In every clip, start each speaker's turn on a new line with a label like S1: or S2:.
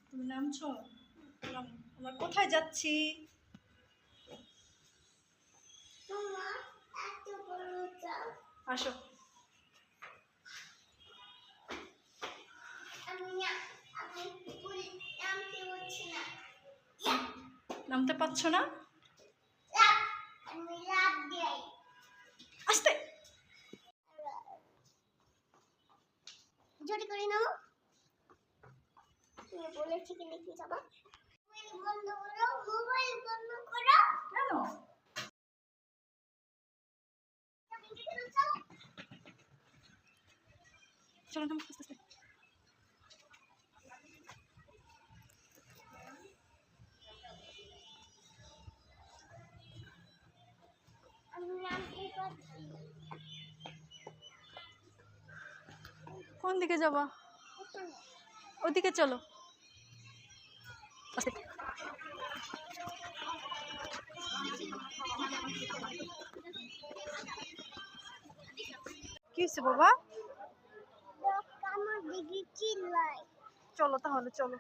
S1: তুমি নামছো? আমরা কোথায় যাচ্ছি? আসো। নামতে পারছো না? আস্তে
S2: জোরে করে নাও। তুমি বলেছি কি লিখে যাবা? বন্ধ করো, মোবাইল বন্ধ করো।
S1: কেন? চলো নাম আস্তে আস্তে। কোন দিকে যাবা? ওদিকে চলো। কি হয়েছে বাবা?
S2: আমার দিকে চিল্লাই।
S1: চলো তাহলে চলো।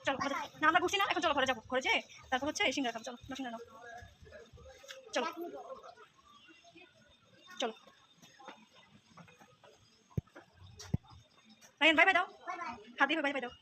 S1: চলো ঘরে। না আমরা ঘুরছি না, এখন চলো ঘরে যাবো। ঘরে যেয়ে তারপর হচ্ছে সিঙ্গারা খাবো। চলো সিঙ্গারা নাও। চলো চলো। রায়ন বাই বাই দাও। হাত দিয়ে বাই বাই দাও।